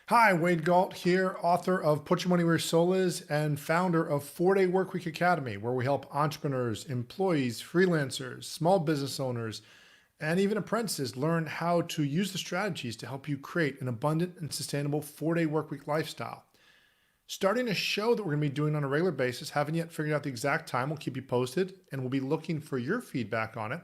Hi, Wade Galt here, author of Put Your Money Where Your Soul Is and founder of 4-Day Workweek Academy, where we help entrepreneurs, employees, freelancers, small business owners, and even apprentices learn how to use the strategies to help you create an abundant and sustainable 4-day workweek lifestyle. Starting a show that we're going to be doing on a regular basis, haven't yet figured out the exact time, we'll keep you posted, and we'll be looking for your feedback on it.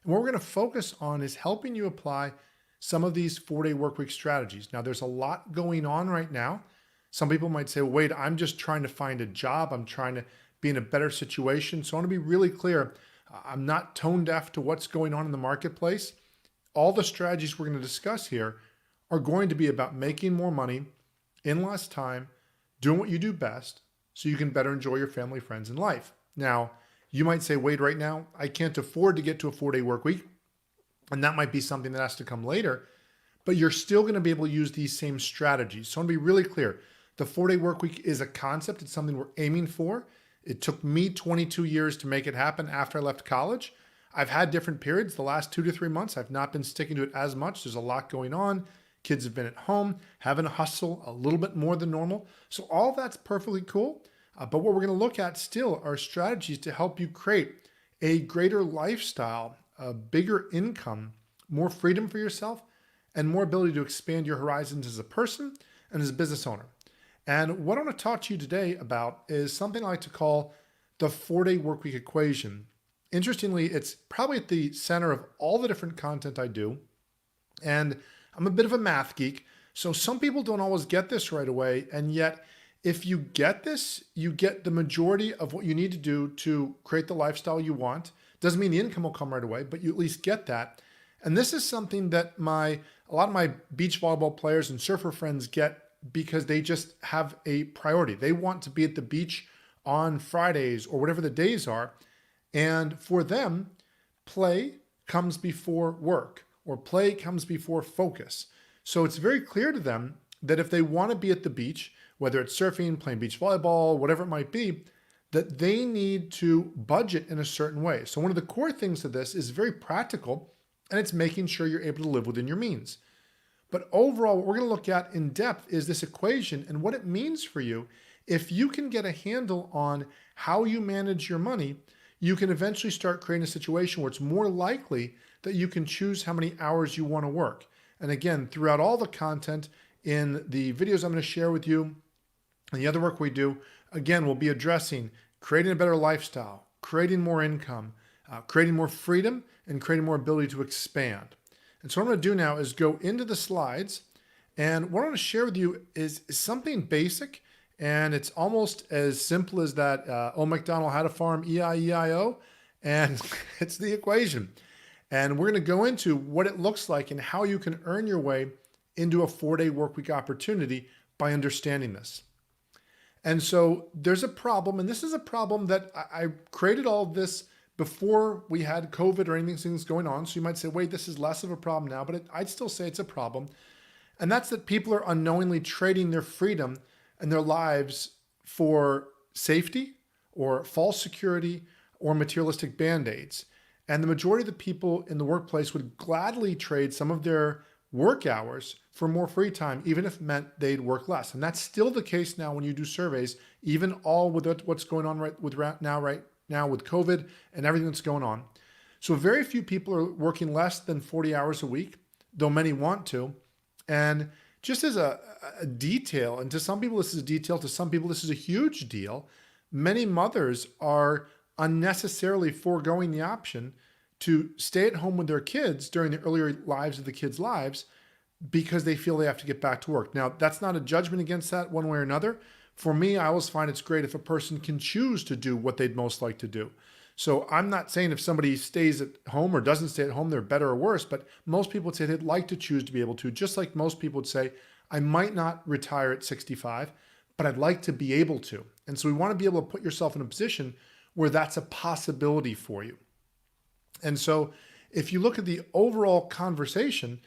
And what we're going to focus on is helping you apply some of these 4-day workweek strategies. Now, there's a lot going on right now. Some people might say, well, wait, I'm just trying to find a job. I'm trying to be in a better situation. So I want to be really clear. I'm not tone deaf to what's going on in the marketplace. All the strategies we're going to discuss here are going to be about making more money in less time, doing what you do best so you can better enjoy your family, friends, and life. Now, you might say, Wade, right now, I can't afford to get to a 4-day work week. And that might be something that has to come later, but you're still going to be able to use these same strategies. So I want to be really clear. The 4-day work week is a concept. It's something we're aiming for. It took me 22 years to make it happen after I left college. I've had different periods. The last 2 to 3 months, I've not been sticking to it as much. There's a lot going on. Kids have been at home, having to hustle a little bit more than normal. So all that's perfectly cool. But what we're going to look at still are strategies to help you create a greater lifestyle, a bigger income, more freedom for yourself, and more ability to expand your horizons as a person and as a business owner. And what I want to talk to you today about is something I like to call the 4-day workweek equation. Interestingly, it's probably at the center of all the different content I do. And I'm a bit of a math geek, so some people don't always get this right away. And yet, if you get this, you get the majority of what you need to do to create the lifestyle you want. Doesn't mean the income will come right away, but you at least get that. And this is something that a lot of my beach volleyball players and surfer friends get because they just have a priority. They want to be at the beach on Fridays or whatever the days are. And for them, play comes before work, or play comes before focus. So it's very clear to them that if they want to be at the beach, whether it's surfing, playing beach volleyball, whatever it might be, that they need to budget in a certain way. So one of the core things to this is very practical, and it's making sure you're able to live within your means. But overall, what we're going to look at in depth is this equation and what it means for you. If you can get a handle on how you manage your money, you can eventually start creating a situation where it's more likely that you can choose how many hours you want to work. And again, throughout all the content in the videos I'm going to share with you and the other work we do, again, we'll be addressing creating a better lifestyle, creating more income, creating more freedom, and creating more ability to expand. And so what I'm going to do now is go into the slides. And what I want to share with you is something basic. And it's almost as simple as that Old MacDonald had a farm, E-I-E-I-O. And it's the equation. And we're going to go into what it looks like and how you can earn your way into a 4-day workweek opportunity by understanding this. And so there's a problem, and this is a problem that I created all of this before we had COVID or anything going on. So you might say, wait, this is less of a problem now, but I'd still say it's a problem. And that's that people are unknowingly trading their freedom and their lives for safety or false security or materialistic band-aids. And the majority of the people in the workplace would gladly trade some of their work hours for more free time, even if it meant they'd work less. And that's still the case now when you do surveys, even all with what's going on right now with COVID and everything that's going on. So very few people are working less than 40 hours a week, though many want to. And just as a detail, and to some people this is a detail, to some people this is a huge deal, many mothers are unnecessarily foregoing the option to stay at home with their kids during the earlier lives of the kids' lives because they feel they have to get back to work. Now, that's not a judgment against that one way or another. For me, I always find it's great if a person can choose to do what they'd most like to do. So I'm not saying if somebody stays at home or doesn't stay at home, they're better or worse, but most people would say they'd like to choose to be able to, just like most people would say, I might not retire at 65, but I'd like to be able to. And so we want to be able to put yourself in a position where that's a possibility for you. And so if you look at the overall conversation,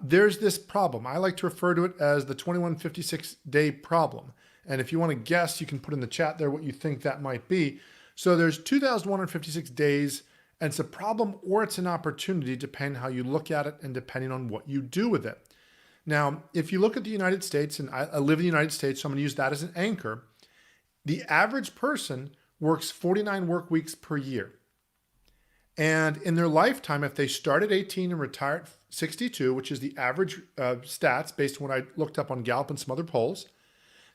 there's this problem. I like to refer to it as the 2156-day problem. And if you want to guess, you can put in the chat there what you think that might be. So there's 2,156 days, and it's a problem or it's an opportunity, depending how you look at it and depending on what you do with it. Now, if you look at the United States, and I live in the United States, so I'm going to use that as an anchor, the average person works 49 work weeks per year. And in their lifetime, if they start at 18 and retire at 62, which is the average stats based on what I looked up on Gallup and some other polls,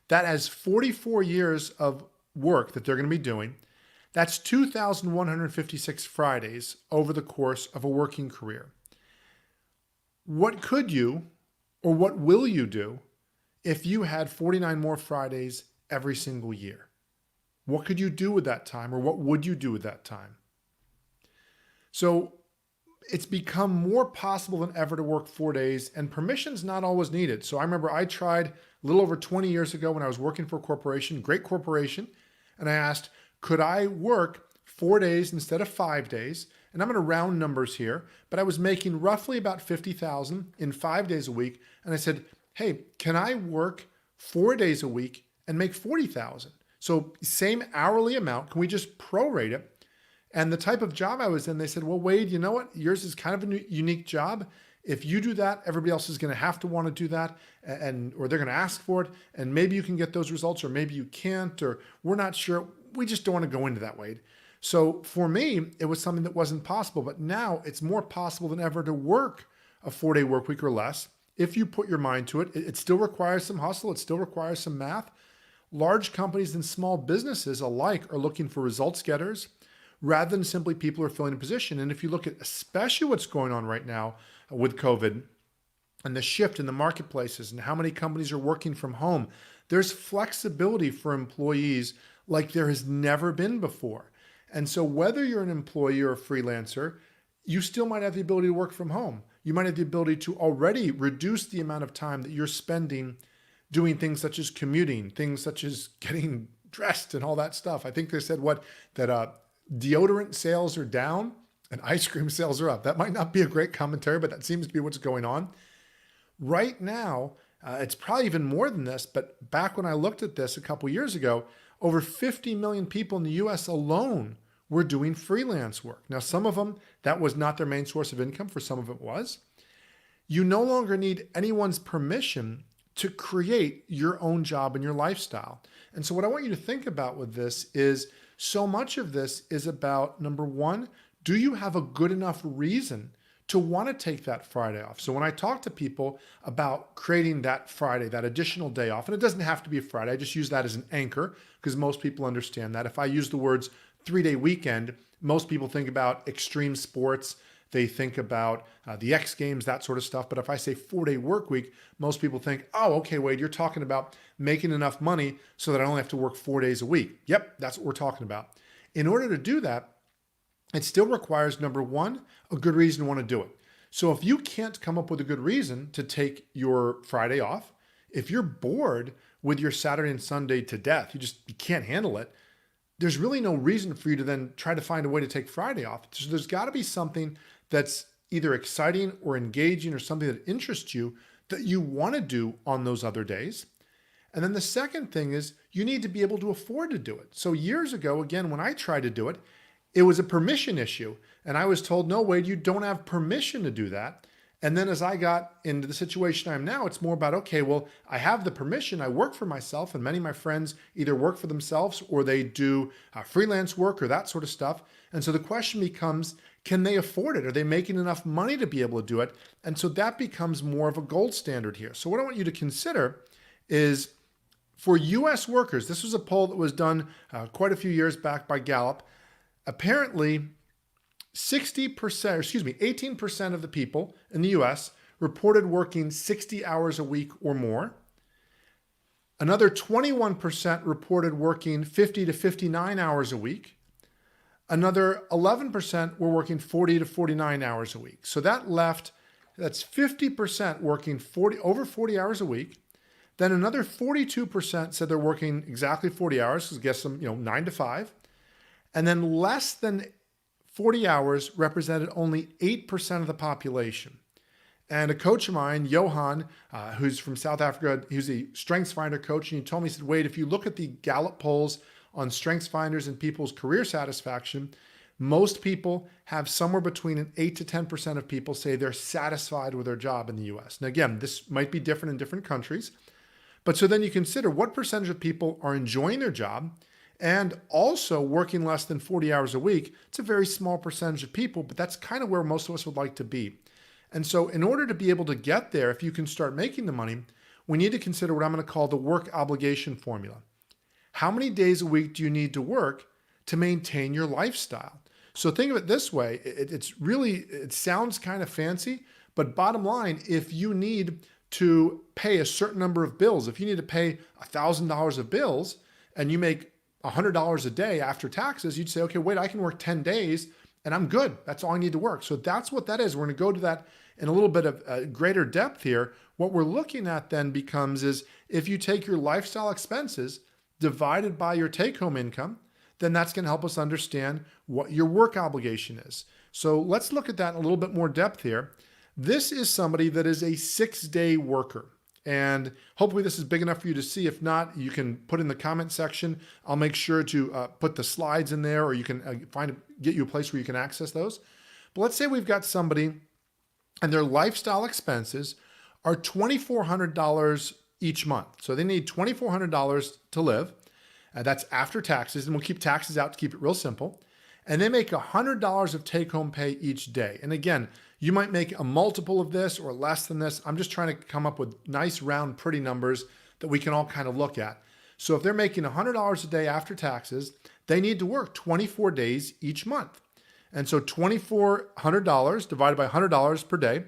that has 44 years of work that they're going to be doing. That's 2,156 Fridays over the course of a working career. What could you, or what will you do if you had 49 more Fridays every single year? What could you do with that time, or what would you do with that time? So it's become more possible than ever to work 4 days, and permission's not always needed. So I remember I tried a little over 20 years ago when I was working for a corporation, great corporation, and I asked, could I work 4 days instead of 5 days? And I'm going to round numbers here, but I was making roughly about $50,000 in 5 days a week. And I said, hey, can I work 4 days a week and make $40,000? So same hourly amount, can we just prorate it? And the type of job I was in, they said, well, Wade, you know what? Yours is kind of a unique job. If you do that, everybody else is going to have to want to do that, or they're going to ask for it. And maybe you can get those results, or maybe you can't, or we're not sure. We just don't want to go into that, Wade. So for me, it was something that wasn't possible. But now it's more possible than ever to work a 4-day work week or less. If you put your mind to it, it still requires some hustle. It still requires some math. Large companies and small businesses alike are looking for results getters rather than simply people who are filling a position. And if you look at especially what's going on right now with COVID and the shift in the marketplaces and how many companies are working from home, there's flexibility for employees like there has never been before. And so whether you're an employee or a freelancer, you still might have the ability to work from home. You might have the ability to already reduce the amount of time that you're spending doing things such as commuting, things such as getting dressed and all that stuff. I think they said that deodorant sales are down and ice cream sales are up. That might not be a great commentary, but that seems to be what's going on. Right now, it's probably even more than this, but back when I looked at this a couple years ago, over 50 million people in the US alone were doing freelance work. Now, some of them, that was not their main source of income. For some of it was. You no longer need anyone's permission to create your own job and your lifestyle. And so what I want you to think about with this is so much of this is about, number one, do you have a good enough reason to want to take that Friday off? So when I talk to people about creating that Friday, that additional day off, and it doesn't have to be a Friday, I just use that as an anchor because most people understand that. If I use the words 3-day weekend, most people think about extreme sports. They think about the X Games, that sort of stuff. But if I say 4-day work week, most people think, oh, okay, Wade, you're talking about making enough money so that I only have to work 4 days a week. Yep, that's what we're talking about. In order to do that, it still requires, number one, a good reason to want to do it. So if you can't come up with a good reason to take your Friday off, if you're bored with your Saturday and Sunday to death, you can't handle it, there's really no reason for you to then try to find a way to take Friday off. So there's got to be something that's either exciting or engaging or something that interests you that you want to do on those other days. And then the second thing is you need to be able to afford to do it. So years ago, again, when I tried to do it, it was a permission issue. And I was told, no, Wade, you don't have permission to do that. And then as I got into the situation I'm now, it's more about, okay, well, I have the permission. I work for myself, and many of my friends either work for themselves or they do freelance work or that sort of stuff. And so the question becomes, can they afford it? Are they making enough money to be able to do it? And so that becomes more of a gold standard here. So what I want you to consider is for US workers, this was a poll that was done quite a few years back by Gallup. Apparently, 18% of the people in the US reported working 60 hours a week or more. Another 21% reported working 50 to 59 hours a week. Another 11% were working 40 to 49 hours a week. So that's 50% working over 40 hours a week. Then another 42% said they're working exactly 40 hours, because I guess some, 9 to 5. And then less than 40 hours represented only 8% of the population. And a coach of mine, Johan, who's from South Africa, he's a StrengthsFinder coach, and he told me, he said, Wade, if you look at the Gallup polls on StrengthsFinders and people's career satisfaction, Most people have somewhere between an 8 to 10% of people say they're satisfied with their job in the US. Now, again, this might be different in different countries, but so then you consider what percentage of people are enjoying their job and also working less than 40 hours a week. It's a very small percentage of people, but that's kind of where most of us would like to be. And so in order to be able to get there, if you can start making the money, we need to consider what I'm going to call the work obligation formula. How many days a week do you need to work to maintain your lifestyle? So think of it this way. It sounds kind of fancy, but bottom line, if you need to pay a certain number of bills, if you need to pay $1,000 of bills and you make $100 a day after taxes, you'd say, okay, wait, I can work 10 days and I'm good. That's all I need to work. So that's what that is. We're going to go to that in a little bit of greater depth here. What we're looking at then becomes is if you take your lifestyle expenses divided by your take-home income, then that's going to help us understand what your work obligation is. So let's look at that in a little bit more depth here. This is somebody that is a 6-day worker. And hopefully this is big enough for you to see. If not, you can put in the comment section. I'll make sure to put the slides in there, or you can get you a place where you can access those. But let's say we've got somebody and their lifestyle expenses are $2,400 each month. So they need $2,400 to live. That's after taxes, and we'll keep taxes out to keep it real simple. And they make $100 of take-home pay each day. And again, you might make a multiple of this or less than this. I'm just trying to come up with nice, round, pretty numbers that we can all kind of look at. So if they're making $100 a day after taxes, they need to work 24 days each month. And so $2,400 divided by $100 per day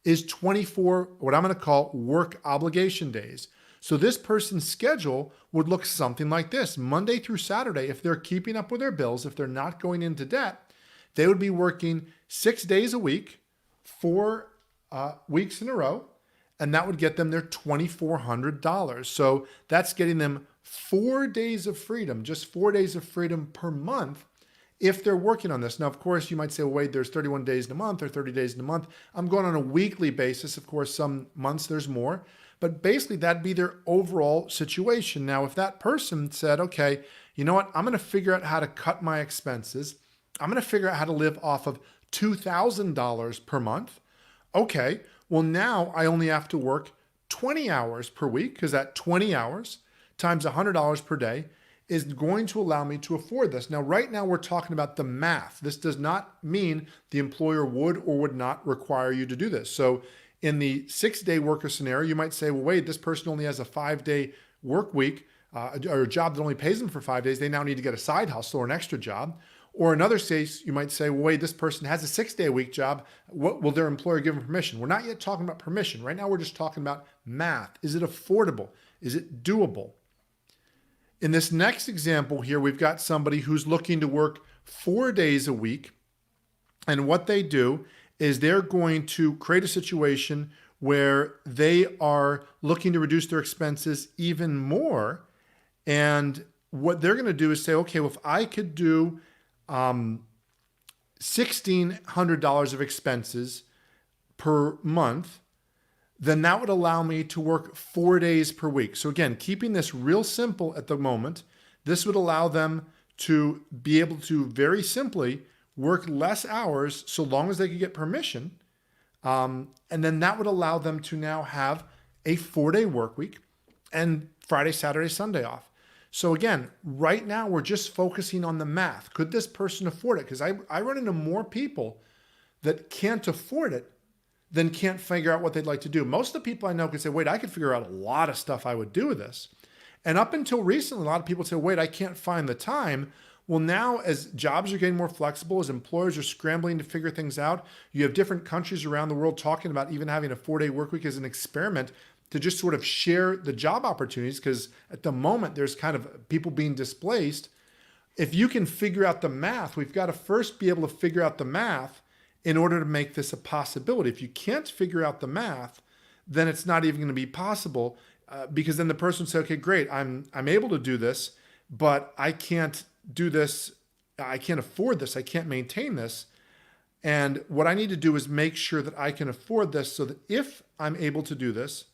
is 24, what I'm going to call work obligation days. So this person's schedule would look something like this. Monday through Saturday, if they're keeping up with their bills, if they're not going into debt, they would be working 6 days a week, 4 weeks in a row, and that would get them their $2,400. So that's getting them 4 days of freedom, just 4 days of freedom per month if they're working on this. Now, of course, you might say, well, wait, there's 31 days in a month or 30 days in a month. I'm going on a weekly basis. Of course, some months there's more. But basically, that'd be their overall situation. Now, if that person said, okay, you know what? I'm going to figure out how to cut my expenses. I'm going to figure out how to live off of $2,000 per month. Okay, well, now I only have to work 20 hours per week because that 20 hours times $100 per day is going to allow me to afford this. Now, right now, we're talking about the math. This does not mean the employer would or would not require you to do this. So in the 6-day worker scenario, you might say, well, wait, this person only has a 5-day work week or a job that only pays them for 5 days. They now need to get a side hustle or an extra job. Or in another case, you might say, well, wait, this person has a 6-day-a-week job. What will their employer give them permission? We're not yet talking about permission. Right now, we're just talking about math. Is it affordable? Is it doable? In this next example here, we've got somebody who's looking to work 4 days a week. And what they do is they're going to create a situation where they are looking to reduce their expenses even more. And what they're going to do is say, okay, well, if I could do $1,600 of expenses per month, then that would allow me to work 4 days per week. So again, keeping this real simple at the moment, this would allow them to be able to very simply work less hours so long as they could get permission. And then that would allow them to now have a 4-day work week and Friday, Saturday, Sunday off. So again, right now we're just focusing on the math. Could this person afford it? Because I run into more people that can't afford it than can't figure out what they'd like to do. Most of the people I know can say, wait, I could figure out a lot of stuff I would do with this. And up until recently, a lot of people say, wait, I can't find the time. Well, now as jobs are getting more flexible, as employers are scrambling to figure things out, you have different countries around the world talking about even having a 4-day work week as an experiment to just sort of share the job opportunities, because at the moment there's kind of people being displaced. If you can figure out the math, we've got to first be able to figure out the math in order to make this a possibility. If you can't figure out the math, then it's not even going to be possible because then the person says, okay, great, I'm able to do this, but I can't do this. I can't afford this. I can't maintain this. And what I need to do is make sure that I can afford this so that if I'm able to do this,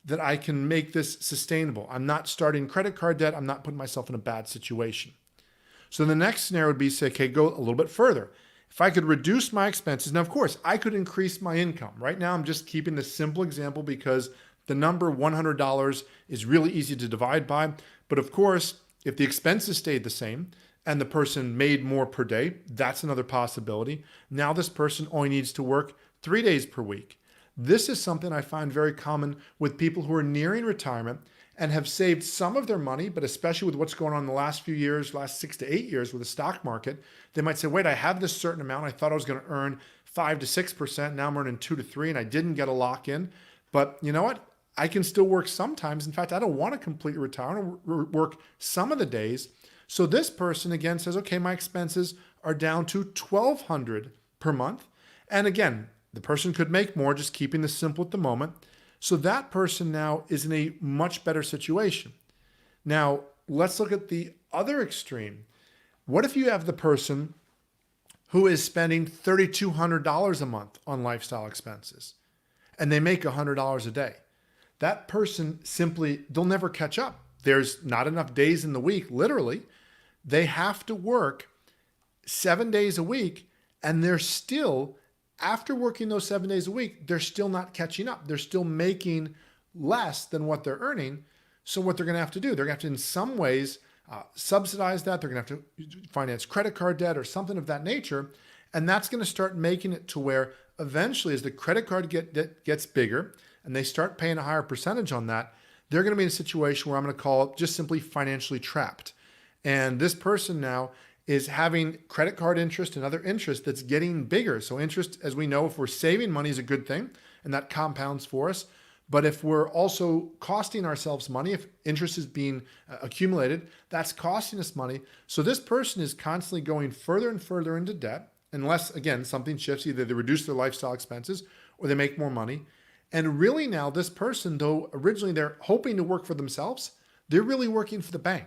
that I can make this sustainable. I'm not starting credit card debt. I'm not putting myself in a bad situation. So the next scenario would be say, okay, go a little bit further. If I could reduce my expenses, now of course, I could increase my income. Right now, I'm just keeping this simple example because the number $100 is really easy to divide by. But of course, if the expenses stayed the same and the person made more per day, that's another possibility. Now this person only needs to work 3 days per week. This is something I find very common with people who are nearing retirement and have saved some of their money, but especially with what's going on in the last few years, last 6 to 8 years with the stock market, they might say, wait, I have this certain amount. I thought I was going to earn 5 to 6%. Now I'm earning 2 to 3, and I didn't get a lock in. But you know what? I can still work sometimes. In fact, I don't want to completely retire. I want to work some of the days. So this person again says, okay, my expenses are down to $1,200 per month. And again, the person could make more, just keeping this simple at the moment. So that person now is in a much better situation. Now, let's look at the other extreme. What if you have the person who is spending $3,200 a month on lifestyle expenses and they make $100 a day? That person simply, they'll never catch up. There's not enough days in the week, literally. They have to work 7 days a week, and they're still, after working those 7 days a week, they're still not catching up. They're still making less than what they're earning. So what they're going to have to do, they're going to have to, in some ways, subsidize that. They're going to have to finance credit card debt or something of that nature. And that's going to start making it to where eventually, as the credit card debt gets bigger and they start paying a higher percentage on that, they're going to be in a situation where I'm going to call it just simply financially trapped. And this person now is having credit card interest and other interest that's getting bigger. So interest, as we know, if we're saving money, is a good thing, and that compounds for us. But if we're also costing ourselves money, if interest is being accumulated, that's costing us money. So this person is constantly going further and further into debt, unless, again, something shifts. Either they reduce their lifestyle expenses or they make more money. And really now, this person, though originally they're hoping to work for themselves, they're really working for the bank.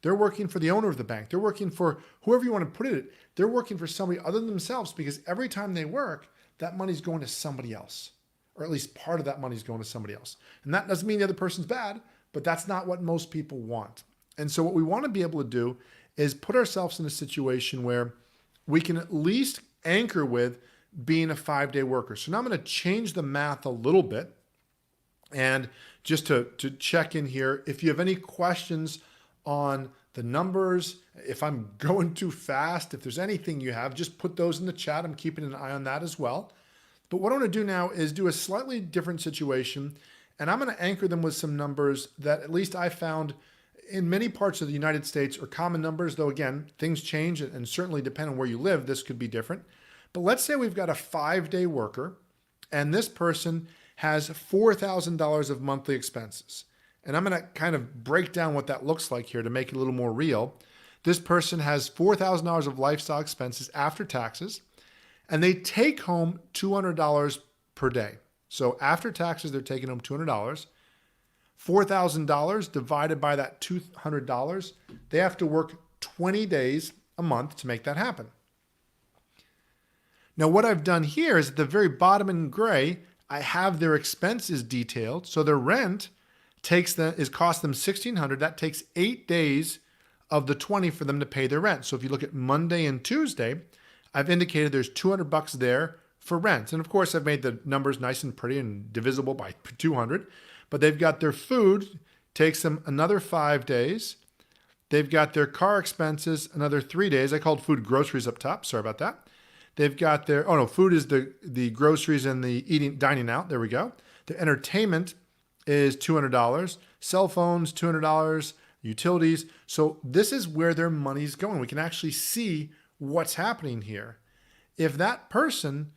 They're working for the owner of the bank. They're working for whoever you want to put it. They're working for somebody other than themselves, because every time they work, that money's going to somebody else, or at least part of that money's going to somebody else. And that doesn't mean the other person's bad, but that's not what most people want. And so what we want to be able to do is put ourselves in a situation where we can at least anchor with being a 5-day worker. So now I'm going to change the math a little bit. And just to check in here, if you have any questions on the numbers, if I'm going too fast, if there's anything you have, just put those in the chat. I'm keeping an eye on that as well. But what I want to do now is do a slightly different situation, and I'm going to anchor them with some numbers that at least I found in many parts of the United States are common numbers, though again, things change and certainly depend on where you live, this could be different. But let's say we've got a 5-day worker, and this person has $4,000 of monthly expenses. And I'm going to kind of break down what that looks like here to make it a little more real. This person has $4,000 of lifestyle expenses after taxes, and they take home $200 per day. So after taxes, they're taking home $200. $4,000 divided by that $200, they have to work 20 days a month to make that happen. Now, what I've done here is at the very bottom in gray, I have their expenses detailed. So their rent costs them $1,600. That takes 8 days of the 20 for them to pay their rent. So if you look at Monday and Tuesday, I've indicated there's $200 there for rent. And of course, I've made the numbers nice and pretty and divisible by 200. But they've got their food, takes them another 5 days. They've got their car expenses, another 3 days. I called food groceries up top. Sorry about that. They've got their, food is the groceries and the dining out. There we go. Their entertainment is $200. Cell phones, $200. Utilities. So this is where their money's going. We can actually see what's happening here. If that person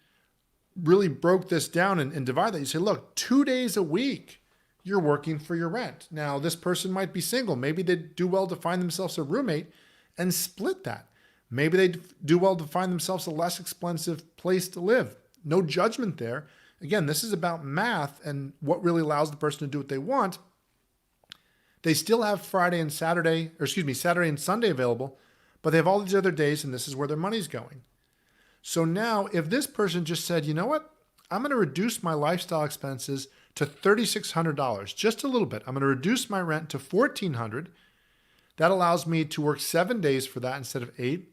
really broke this down and divided that, you say, look, 2 days a week, you're working for your rent. Now, this person might be single. Maybe they do well to find themselves a roommate and split that. Maybe they do well to find themselves a less expensive place to live. No judgment there. Again, this is about math and what really allows the person to do what they want. They still have Saturday and Sunday available, but they have all these other days, and this is where their money's going. So now, if this person just said, you know what, I'm going to reduce my lifestyle expenses to $3,600, just a little bit. I'm going to reduce my rent to $1,400. That allows me to work 7 days for that instead of 8.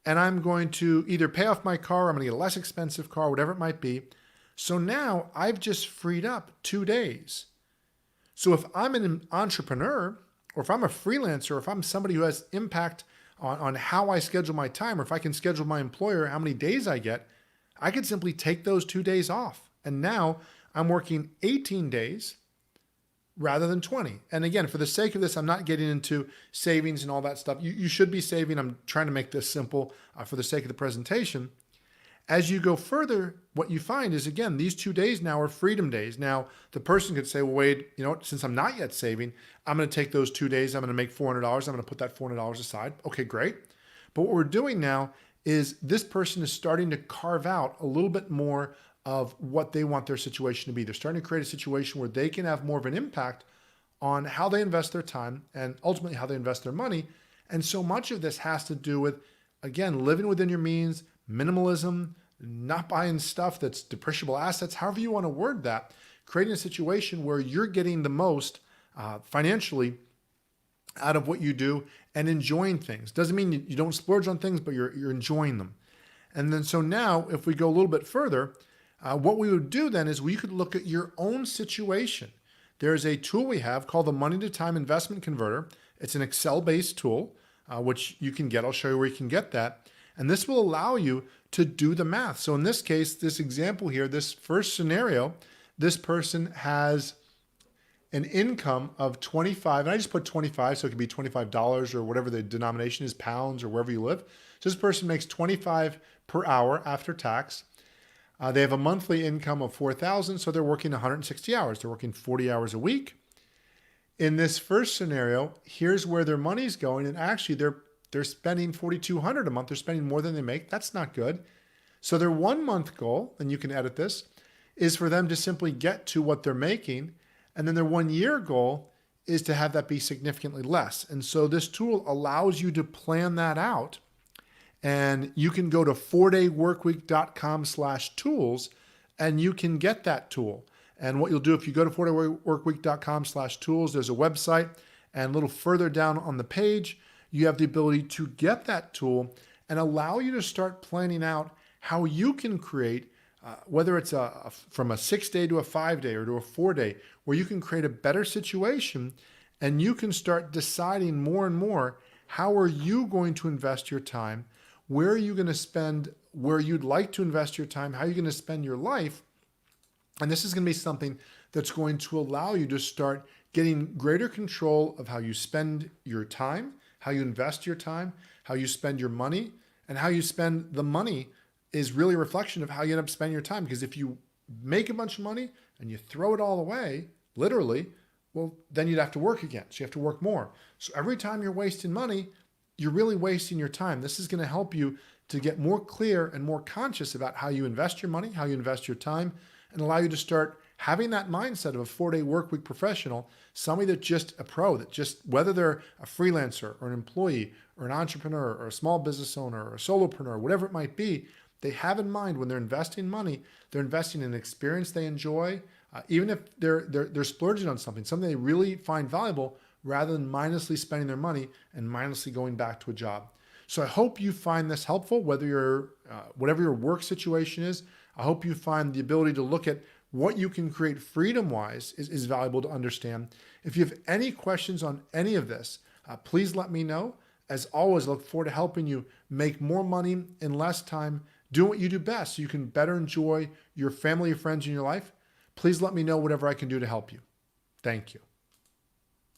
And I'm going to either pay off my car, or I'm going to get a less expensive car, whatever it might be. So now I've just freed up 2 days. So if I'm an entrepreneur, or if I'm a freelancer, or if I'm somebody who has impact on how I schedule my time, or if I can schedule my employer how many days I get, I could simply take those 2 days off. And now I'm working 18 days rather than 20. And again, for the sake of this, I'm not getting into savings and all that stuff. You should be saving. I'm trying to make this simple for the sake of the presentation. As you go further, what you find is, again, these 2 days now are freedom days. Now, the person could say, well, Wade, you know what, since I'm not yet saving, I'm going to take those 2 days. I'm going to make $400. I'm going to put that $400 aside. Okay, great. But what we're doing now is this person is starting to carve out a little bit more of what they want their situation to be. They're starting to create a situation where they can have more of an impact on how they invest their time and ultimately how they invest their money. And so much of this has to do with, again, living within your means, minimalism, not buying stuff that's depreciable assets, however you want to word that, creating a situation where you're getting the most financially out of what you do and enjoying things. Doesn't mean you don't splurge on things, but you're enjoying them. And then so now if we go a little bit further, what we would do then is we could look at your own situation. There's a tool we have called the Money to Time Investment Converter. It's an Excel-based tool, which you can get. I'll show you where you can get that. And this will allow you to do the math. So in this case, this example here, this first scenario, this person has an income of 25, and I just put 25, so it could be $25 or whatever the denomination is, pounds or wherever you live. So this person makes 25 per hour after tax. They have a monthly income of 4,000, so they're working 160 hours. They're working 40 hours a week. In this first scenario, here's where their money's going, and actually they're spending $4,200 a month. They're spending more than they make. That's not good. So their 1 month goal, and you can edit this, is for them to simply get to what they're making. And then their 1 year goal is to have that be significantly less. And so this tool allows you to plan that out. And you can go to 4dayworkweek.com/tools and you can get that tool. And what you'll do if you go to 4dayworkweek.com/tools, there's a website, and a little further down on the page, you have the ability to get that tool and allow you to start planning out how you can create, whether it's from a 6-day to a 5-day or to a 4-day, where you can create a better situation and you can start deciding more and more, how are you going to invest your time? Where are you going to spend, where you'd like to invest your time? How are you going to spend your life? And this is going to be something that's going to allow you to start getting greater control of how you spend your time, how you invest your time, how you spend your money, and how you spend the money is really a reflection of how you end up spending your time. Because if you make a bunch of money and you throw it all away, literally, well, then you'd have to work again. So you have to work more. So every time you're wasting money, you're really wasting your time. This is going to help you to get more clear and more conscious about how you invest your money, how you invest your time, and allow you to start having that mindset of a 4-day work week professional, somebody that's just a pro, that just, whether they're a freelancer or an employee or an entrepreneur or a small business owner or a solopreneur, whatever it might be, they have in mind when they're investing money, they're investing in an experience they enjoy, even if they're splurging on something they really find valuable, rather than mindlessly spending their money and mindlessly going back to a job. So I hope you find this helpful, whether you're, whatever your work situation is. I hope you find the ability to look at what you can create freedom-wise is valuable to understand. If you have any questions on any of this, please let me know. As always, I look forward to helping you make more money in less time, doing what you do best so you can better enjoy your family, your friends, and your life. Please let me know whatever I can do to help you. Thank you.